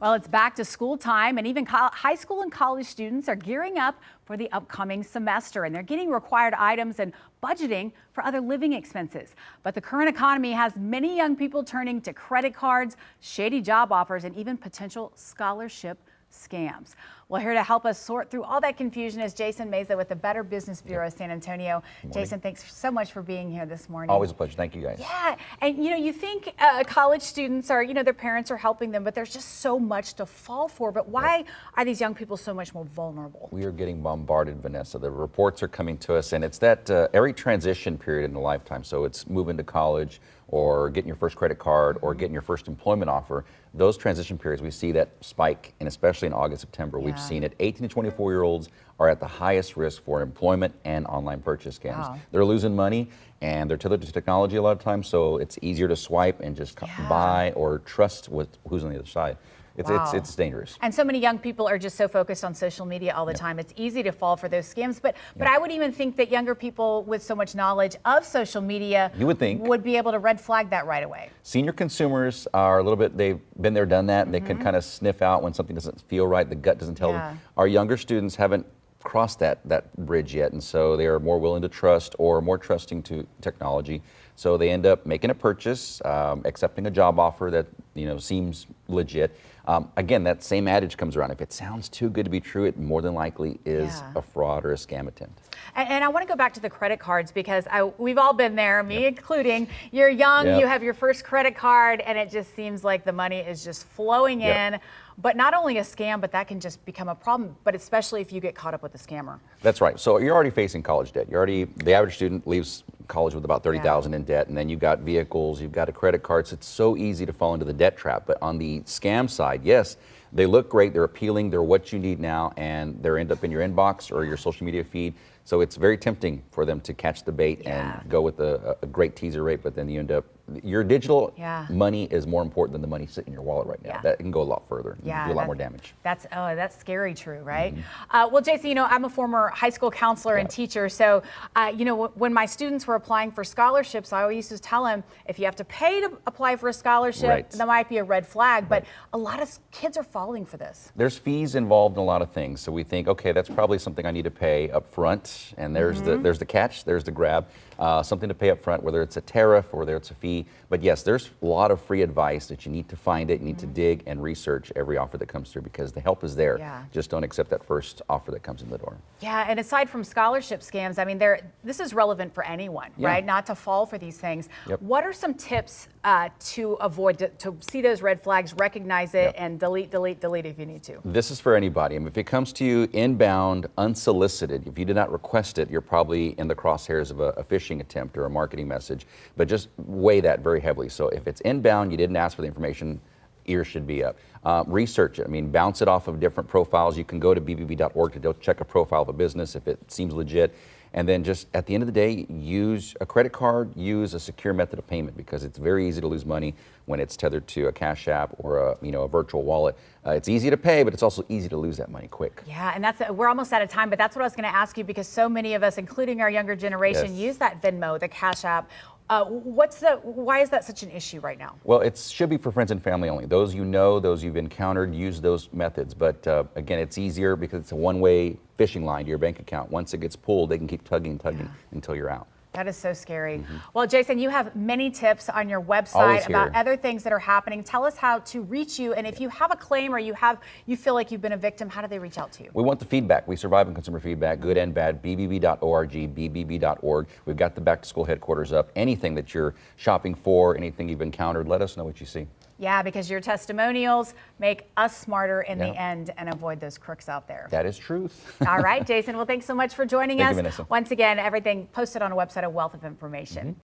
Well, it's back to school time, and even high school and college students are gearing up for the upcoming semester, and they're getting required items and budgeting for other living expenses. But the current economy has many young people turning to credit cards, shady job offers, and even potential scholarship scams. Well, here to help us sort through all that confusion is Jason Meza with the Better Business Bureau of San Antonio. Jason, thanks so much for being here this morning. Always a pleasure. Thank you, guys. Yeah, and you think college students are, their parents are helping them, but there's just so much to fall for. But why are these young people so much more vulnerable? We are getting bombarded, Vanessa. The reports are coming to us, and it's that every transition period in a lifetime. So it's moving to college, or getting your first credit card, or getting your first employment offer. Those transition periods, we see that spike, and especially in August, September, we've seen it. 18 to 24-year-olds are at the highest risk for employment and online purchase scams. Wow. They're losing money, and they're tethered to technology a lot of times, so it's easier to swipe and just buy or trust who's on the other side. It's dangerous. And so many young people are just so focused on social media all the time. It's easy to fall for those scams. But I would even think that younger people with so much knowledge of social media would be able to red flag that right away. Senior consumers are a little bit, they've been there, done that, and they can kind of sniff out when something doesn't feel right, the gut doesn't tell them. Our younger students haven't crossed that bridge yet, and so they are more willing to trust or more trusting to technology. So they end up making a purchase, accepting a job offer that seems legit. Again, that same adage comes around. If it sounds too good to be true, it more than likely is a fraud or a scam attempt. And I want to go back to the credit cards because we've all been there, me including. You're young, you have your first credit card, and it just seems like the money is just flowing in. But not only a scam, but that can just become a problem, but especially if you get caught up with a scammer. That's right. So you're already facing college debt. The average student leaves college with about $30,000 in debt, and then you've got vehicles, you've got a credit card, so it's so easy to fall into the debt trap. But on the scam side, yes, they look great, they're appealing, they're what you need now, and they end up in your inbox or your social media feed. So it's very tempting for them to catch the bait and go with a great teaser rate, but then you end up, your digital money is more important than the money sitting in your wallet right now. That can go a lot further and do a lot more damage. That's scary true, right? Well, Jason, I'm a former high school counselor and teacher, so when my students were applying for scholarships, I always used to tell them, if you have to pay to apply for a scholarship, that might be a red flag, but a lot of kids are falling for this. There's fees involved in a lot of things, so we think, okay, that's probably something I need to pay up front, and there's the catch, there's the grab, something to pay up front, whether it's a tariff or whether it's a fee. But yes, there's a lot of free advice that you need to find it. You need to dig and research every offer that comes through because the help is there. Just don't accept that first offer that comes in the door. Yeah, and aside from scholarship scams, I mean, this is relevant for anyone, right? Not to fall for these things. What are some tips to avoid, to see those red flags, recognize it, and delete if you need to? This is for anybody. I mean, if it comes to you inbound, unsolicited, if you did not request it, you're probably in the crosshairs of a phishing attempt or a marketing message. But just weigh that very heavily. So if it's inbound, you didn't ask for the information, ears should be up. Research it. I mean, bounce it off of different profiles. You can go to bbb.org to check a profile of a business if it seems legit. And then just at the end of the day, use a credit card, use a secure method of payment because it's very easy to lose money when it's tethered to a Cash App or a virtual wallet. It's easy to pay, but it's also easy to lose that money quick. Yeah, and we're almost out of time, but that's what I was going to ask you because so many of us, including our younger generation, use that Venmo, the Cash App. Why is that such an issue right now? Well, it should be for friends and family only. Those those you've encountered, use those methods. But again, it's easier because it's a one-way phishing line to your bank account. Once it gets pulled, they can keep tugging until you're out. That is so scary. Well, Jason, you have many tips on your website about other things that are happening. Tell us how to reach you, and if you have a claim or you feel like you've been a victim, how do they reach out to you? We want the feedback. We survive in consumer feedback, good and bad. bbb.org, bbb.org. We've got the back to school headquarters up. Anything that you're shopping for, anything you've encountered, let us know what you see. Yeah, because your testimonials make us smarter in the end and avoid those crooks out there. That is truth. All right, Jason. Well, thanks so much for joining us. Thank you, Vanessa. Once again, everything posted on a website, a wealth of information.